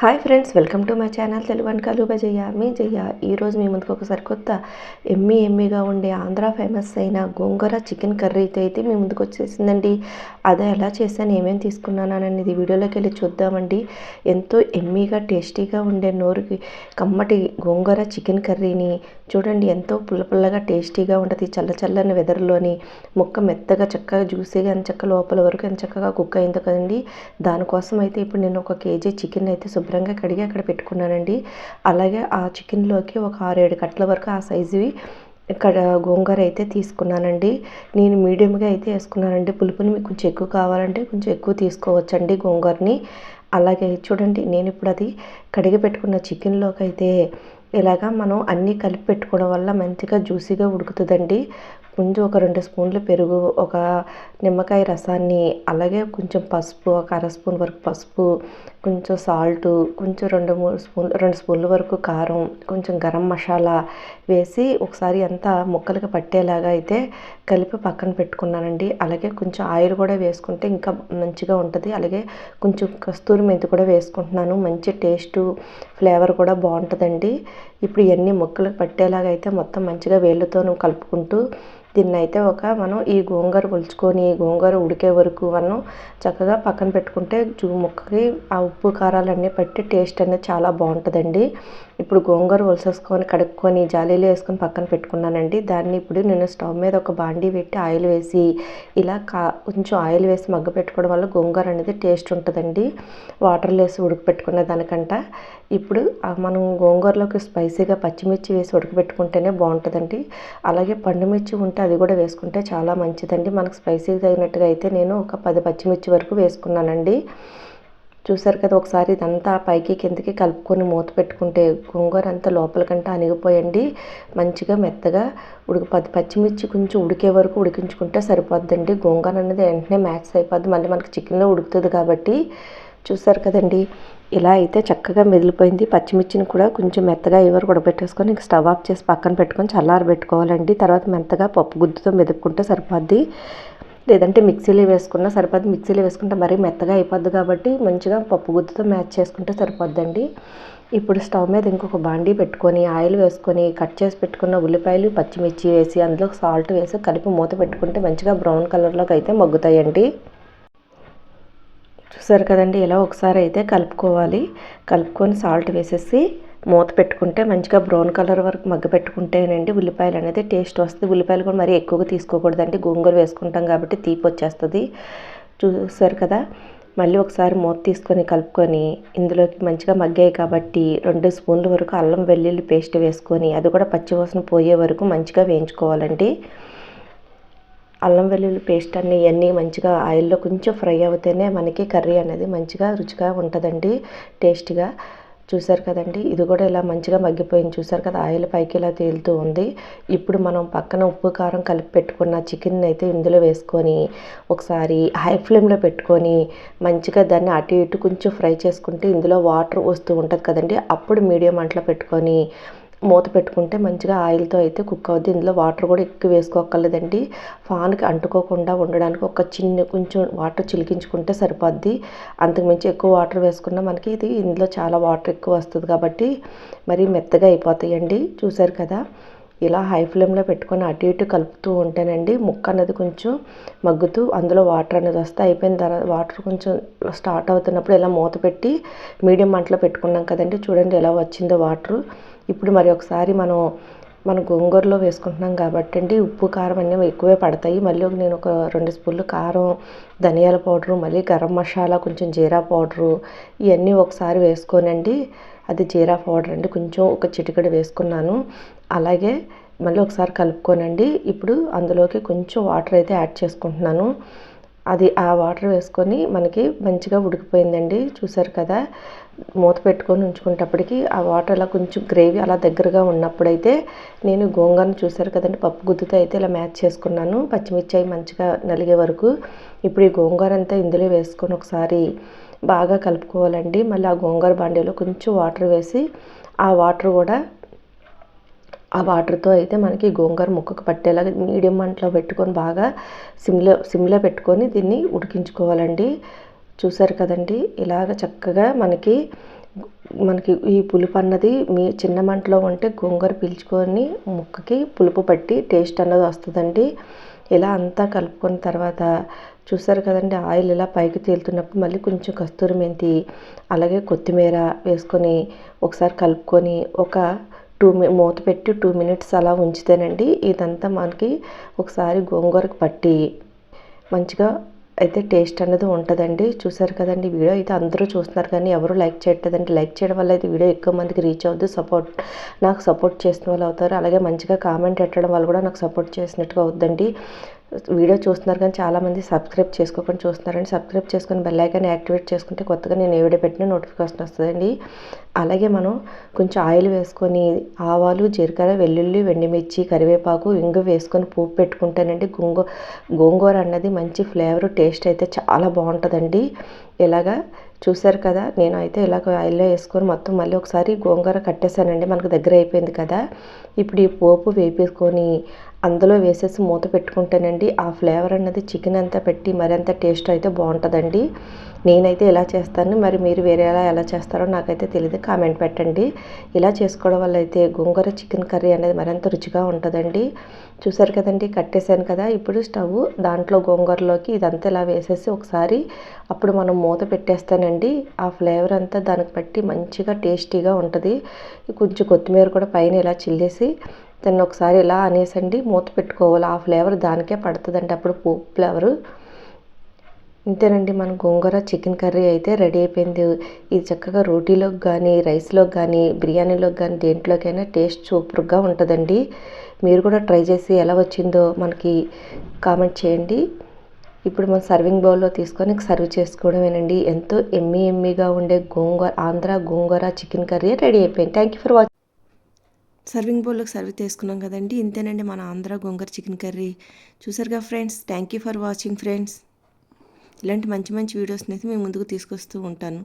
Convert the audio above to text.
Hi friends, welcome to my channel Telugu వంటకాలు by జయ. మీ జయ ఈరోజు మీ ముందుకు ఒక సరికొత్త ఎమ్మీగా ఉండే ఆంధ్ర ఫేమస్ అయిన గోంగూర చికెన్ కర్రీతో అయితే మీ ముందుకు వచ్చేసిందండి. అదే ఎలా చేశాను, ఏమేమి తీసుకున్నాను అనేది వీడియోలోకి వెళ్ళి చూద్దామండి. ఎంతో ఎమ్మీగా టేస్టీగా ఉండే నోరుకి కమ్మటి గోంగూర చికెన్ కర్రీని చూడండి. ఎంతో పుల్లగా టేస్టీగా ఉంటుంది. చల్లని వెదర్లోని ముక్క మెత్తగా చక్కగా జ్యూసీగా చక్క లోపల వరకు ఎంత చక్కగా కుక్ అయిందో కదండి. దానికోసం అయితే ఇప్పుడు నేను 1 కేజీ చికెన్ అయితే శుభ్రంగా కడిగి అక్కడ పెట్టుకున్నానండి. అలాగే ఆ చికెన్లోకి ఒక 6-7 కట్టల వరకు ఆ సైజువి ఇక్కడ గోంగూర అయితే తీసుకున్నానండి. నేను మీడియంగా అయితే వేసుకున్నానండి. పులుపుని మీకు కొంచెం ఎక్కువ కావాలంటే కొంచెం ఎక్కువ తీసుకోవచ్చండి గోంగూరని. అలాగే చూడండి, నేను ఇప్పుడు అది కడిగి పెట్టుకున్న చికెన్లోకి అయితే ఇలాగా మనం అన్నీ కలిపి పెట్టుకోవడం వల్ల మంచిగా జ్యూసీగా ఉడుకుతుందండి. కొంచెం ఒక 2 స్పూన్లు పెరుగు, ఒక నిమ్మకాయ రసాన్ని, అలాగే కొంచెం పసుపు, ఒక అర స్పూన్ వరకు పసుపు, కొంచెం సాల్టు, కొంచెం 2 స్పూన్ల వరకు కారం, కొంచెం గరం మసాలా వేసి ఒకసారి అంతా ముక్కలకి పట్టేలాగా అయితే కలిపి పక్కన పెట్టుకున్నానండి. అలాగే కొంచెం ఆయిల్ కూడా వేసుకుంటే ఇంకా మంచిగా ఉంటుంది. అలాగే కొంచెం కస్తూరి మెంతి కూడా వేసుకుంటున్నాను. మంచి టేస్టు ఫ్లేవర్ కూడా బాగుంటుందండి. ఇప్పుడు ఇవన్నీ ముక్కలకు పట్టేలాగా అయితే మొత్తం మంచిగా వేళ్ళతో కలుపుకుంటూ దీన్ని అయితే మనం ఈ గోంగూర ఒలుచుకొని గోంగూర ఉడికే వరకు మనం చక్కగా పక్కన పెట్టుకుంటే ముక్కకి ఆ ఉప్పు కారాలన్నీ పట్టి టేస్ట్ అనేది చాలా బాగుంటుందండి. ఇప్పుడు గోంగూర ఒలిసేసుకొని కడుక్కొని జాలీలో వేసుకొని పక్కన పెట్టుకున్నానండి. దాన్ని ఇప్పుడు నేను స్టవ్ మీద ఒక బాండీ పెట్టి ఆయిల్ వేసి ఇలా కొంచెం ఆయిల్ వేసి మగ్గ పెట్టుకోవడం వల్ల గోంగూర అనేది టేస్ట్ ఉంటుందండి, వాటర్లో వేసి ఉడకపెట్టుకునే దానికంట. ఇప్పుడు మనం గోంగూరలోకి స్పైసీగా పచ్చిమిర్చి వేసి ఉడకబెట్టుకుంటేనే బాగుంటుందండి. అలాగే పండుమిర్చి ఉంటే అది కూడా వేసుకుంటే చాలా మంచిదండి. మనకు స్పైసీకి తగినట్టుగా అయితే నేను ఒక 10 పచ్చిమిర్చి వరకు వేసుకున్నానండి. చూసారు కదా, ఒకసారి ఇదంతా పైకి కిందకి కలుపుకొని మూత పెట్టుకుంటే గోంగూర అంతా లోపలికంటే అణిగిపోయండి. మంచిగా మెత్తగా 10 పచ్చిమిర్చి కొంచెం ఉడికే వరకు ఉడికించుకుంటే సరిపోద్దండి. గోంగూర అనేది వెంటనే మ్యాక్స్ అయిపోద్ది, మళ్ళీ మనకి చికెన్లో ఉడుకుతుంది కాబట్టి. చూసారు కదండి, ఇలా అయితే చక్కగా మెదిలిపోయింది. పచ్చిమిర్చిని కూడా కొంచెం మెత్తగా ఎవరు ఉడకబెట్టేసుకొని ఇంక స్టవ్ ఆఫ్ చేసి పక్కన పెట్టుకొని చల్లారబెట్టుకోవాలండి. తర్వాత మెత్తగా పప్పు గుత్తితో మెదుపుకుంటే సరిపోద్ది, లేదంటే మిక్సీలో వేసుకున్నా సరిపోద్ది. మిక్సీలో వేసుకుంటే మరీ మెత్తగా అయిపోద్ది కాబట్టి మంచిగా పప్పు గుత్తితో మ్యాచ్ చేసుకుంటే సరిపోద్దండి. ఇప్పుడు స్టవ్ మీద ఇంకొక బాండీ పెట్టుకొని ఆయిల్ వేసుకొని కట్ చేసి పెట్టుకున్న ఉల్లిపాయలు పచ్చిమిర్చి వేసి అందులో సాల్ట్ వేసి కలిపి మూత పెట్టుకుంటే మంచిగా బ్రౌన్ కలర్లోకి అయితే మగ్గుతాయండి. చూసారు కదండి, ఇలా ఒకసారి అయితే కలుపుకొని సాల్ట్ వేసేసి మూత పెట్టుకుంటే మంచిగా బ్రౌన్ కలర్ వరకు మగ్గ పెట్టుకుంటేనండి ఉల్లిపాయలు అనేది టేస్ట్ వస్తుంది. ఉల్లిపాయలు కూడా మరీ ఎక్కువగా తీసుకోకూడదండి, గోంగూర వేసుకుంటాం కాబట్టి తీపి వచ్చేస్తుంది. చూసారు కదా, మళ్ళీ ఒకసారి మూత తీసుకొని కలుపుకొని ఇందులోకి మంచిగా మగ్గాయి కాబట్టి 2 స్పూన్ల వరకు అల్లం వెల్లుల్లి పేస్ట్ వేసుకొని అది కూడా పచ్చివాసన పోయే వరకు మంచిగా వేయించుకోవాలండి. అల్లం వెల్లుల్లి పేస్ట్ ఇవన్నీ మంచిగా ఆయిల్లో కొంచెం ఫ్రై అవుతేనే మనకి కర్రీ అనేది మంచిగా రుచిగా ఉంటుందండి, టేస్ట్గా. చూసారు కదండి, ఇది కూడా ఇలా మంచిగా మగ్గిపోయింది. చూసారు కదా, ఆయిల్ పైకి ఇలా తేలుతూ ఉంది. ఇప్పుడు మనం పక్కన ఉప్పు కారం కలిపి పెట్టుకున్న చికెన్ అయితే ఇందులో వేసుకొని ఒకసారి హై ఫ్లేమ్లో పెట్టుకొని మంచిగా దాన్ని అటు ఇటు కొంచెం ఫ్రై చేసుకుంటే ఇందులో వాటర్ వస్తూ ఉంటుంది కదండి. అప్పుడు మీడియం మంటలో పెట్టుకొని మూత పెట్టుకుంటే మంచిగా ఆయిల్తో అయితే కుక్ అవుద్ది. ఇందులో వాటర్ కూడా ఎక్కువ వేసుకోక్కర్లేదండి. ఫాన్కి అంటుకోకుండా ఉండడానికి ఒక కొంచెం వాటర్ చిలికించుకుంటే సరిపోద్ది. అంతకుమించి ఎక్కువ వాటర్ వేసుకున్నా మనకి ఇందులో చాలా వాటర్ ఎక్కువ వస్తుంది కాబట్టి మరీ మెత్తగా అయిపోతాయండి. చూసారు కదా, ఇలా హై ఫ్లేమ్లో పెట్టుకొని అటు ఇటు కలుపుతూ ఉంటేనండి ముక్క అనేది కొంచెం మగ్గుతూ అందులో వాటర్ అనేది వస్తే అయిపోయిన తర్వాత వాటర్ కొంచెం స్టార్ట్ అవుతున్నప్పుడు ఇలా మూత పెట్టి మీడియం మంటలో పెట్టుకున్నాం కదండి. చూడండి ఎలా వచ్చిందో వాటరు. ఇప్పుడు మరి ఒకసారి మన గోంగూరలో వేసుకుంటున్నాం కాబట్టి అండి ఉప్పు కారం అన్నీ ఎక్కువే పడతాయి. మళ్ళీ నేను ఒక 2 స్పూన్లు కారం, ధనియాల పౌడరు, మళ్ళీ గరం మసాలా, కొంచెం జీరా పౌడరు ఇవన్నీ ఒకసారి వేసుకోనండి. అది జీరా పౌడర్ అండి, కొంచెం ఒక చిటికెడు వేసుకున్నాను. అలాగే మళ్ళీ ఒకసారి కలుపుకోనండి. ఇప్పుడు అందులోకి కొంచెం వాటర్ అయితే యాడ్ చేసుకుంటున్నాను. ఆ వాటర్ వేసుకొని మనకి మంచిగా ఉడికిపోయిందండి. చూసారు కదా, మూత పెట్టుకొని ఉంచుకునేటప్పటికి ఆ వాటర్ అలా కొంచెం గ్రేవీ అలా దగ్గరగా ఉన్నప్పుడైతే నేను గోంగూరను చూసారు కదండి పప్పు గుత్తితో అయితే ఇలా మ్యాచ్ చేసుకున్నాను, పచ్చిమిర్చి అవి మంచిగా నలిగే వరకు. ఇప్పుడు ఈ గోంగూర అంతా ఇందులో వేసుకొని ఒకసారి బాగా కలుపుకోవాలండి. మళ్ళీ ఆ గోంగూర బాండీలో కొంచెం వాటర్ వేసి ఆ వాటర్తో అయితే మనకి గోంగూర ముక్కకు పట్టేలాగా మీడియం మంటలో పెట్టుకొని బాగా సిమ్లో పెట్టుకొని దీన్ని ఉడికించుకోవాలండి. చూసారు కదండి, ఇలాగ చక్కగా మనకి మనకి ఈ పులుపు అన్నది మీ చిన్న మంటలో ఉంటే గోంగూర పీల్చుకొని ముక్కకి పులుపు పట్టి టేస్ట్ అన్నది వస్తుందండి. ఇలా అంతా కలుపుకున్న తర్వాత చూసారు కదండి, ఆయిల్ ఇలా పైకి తేలుతున్నప్పుడు మళ్ళీ కొంచెం కస్తూరి మెంతి అలాగే కొత్తిమీర వేసుకొని ఒకసారి కలుపుకొని ఒక మూత పెట్టి 2 మినిట్స్ అలా ఉంచితేనండి ఇదంతా మనకి ఒకసారి గోంగూరకు పట్టి మంచిగా అయితే టేస్ట్ అన్నది ఉంటుందండి. చూసారు కదండి, వీడియో అయితే అందరూ చూస్తున్నారు కానీ ఎవరు లైక్ చేయట్లేదండి. లైక్ చేయడం వల్ల అయితే వీడియో ఎక్కువ మందికి రీచ్ అవుద్ది, నాకు సపోర్ట్ చేసిన వాళ్ళు అవుతారు. అలాగే మంచిగా కామెంట్ పెట్టడం వల్ల కూడా నాకు సపోర్ట్ చేసినట్టుగా అవుద్దండి. వీడియో చూస్తున్నారు కానీ చాలామంది సబ్స్క్రైబ్ చేసుకోకుండా చూస్తున్నారండి. సబ్స్క్రైబ్ చేసుకొని బెల్ ఐకాన్ యాక్టివేట్ చేసుకుంటే కొత్తగా నేను ఏ వీడియో పెట్టినా నోటిఫికేషన్ వస్తుందండి. అలాగే మనం కొంచెం ఆయిల్ వేసుకొని ఆవాలు, జీలకర్ర, వెల్లుల్లి, ఎండుమిర్చి, కరివేపాకు, ఇంగు వేసుకొని పోపు పెట్టుకుంటేనండి గోంగూర అన్నది మంచి ఫ్లేవర్ టేస్ట్ అయితే చాలా బాగుంటుందండి. ఇలాగా చూసారు కదా, నేను అయితే ఇలాగ ఆయిల్లో వేసుకొని మొత్తం మళ్ళీ ఒకసారి గోంగూర కట్టేసానండి. మనకు దగ్గర అయిపోయింది కదా, ఇప్పుడు ఈ పోపు వేపేసుకొని అందులో వేసేసి మూత పెట్టుకుంటేనండి ఆ ఫ్లేవర్ అన్నది చికెన్ అంతా పెట్టి మరింత టేస్ట్ అయితే బాగుంటుందండి. నేనైతే ఇలా చేస్తాను, మరి మీరు వేరేలా ఎలా చేస్తారో నాకైతే తెలియదు, కామెంట్ పెట్టండి. ఇలా చేసుకోవడం వల్ల అయితే గోంగూర చికెన్ కర్రీ అనేది మరింత రుచిగా ఉంటుందండి. చూసారు కదండి, కట్టేసాను కదా, ఇప్పుడు స్టవ్ దాంట్లో గోంగూరలోకి ఇదంతా ఇలా వేసేసి ఒకసారి అప్పుడు మనం మూత పెట్టేస్తానండి. ఆ ఫ్లేవర్ అంతా దానికి పట్టి మంచిగా టేస్టీగా ఉంటుంది. కొంచెం కొత్తిమీర కూడా పైన ఇలా చిల్లేసి దాన్ని ఒకసారి ఇలా అనేసండి మూత పెట్టుకోవాలి. ఆ ఫ్లేవర్ దానికే పడుతుందండి, అప్పుడు పోపు ఫ్లేవరు. ఇంతేనండి, మన గోంగూర చికెన్ కర్రీ అయితే రెడీ అయిపోయింది. ఇది చక్కగా రోటీలోకి కానీ, రైస్లోకి కానీ, బిర్యానీలోకి కానీ దేంట్లోకైనా టేస్ట్ సూపర్గా ఉంటుందండి. మీరు కూడా ట్రై చేసి ఎలా వచ్చిందో మనకి కామెంట్ చేయండి. ఇప్పుడు మనం సర్వింగ్ బౌల్లో తీసుకొని సర్వ్ చేసుకోవడమేనండి. ఎంతో ఎమ్మీగా ఉండే ఆంధ్ర గోంగూర చికెన్ కర్రీ రెడీ అయిపోయింది. Thank you for watching. Serving బౌల్లోకి సర్వ్ చేసుకున్నాం కదండి, ఇంతేనండి మన ఆంధ్ర గోంగూర చికెన్ కర్రీ. చూసారుగా friends, thank you for watching friends. ఇలాంటి మంచి మంచి వీడియోస్ని అయితే మేము ముందుకు తీసుకొస్తూ ఉంటాను.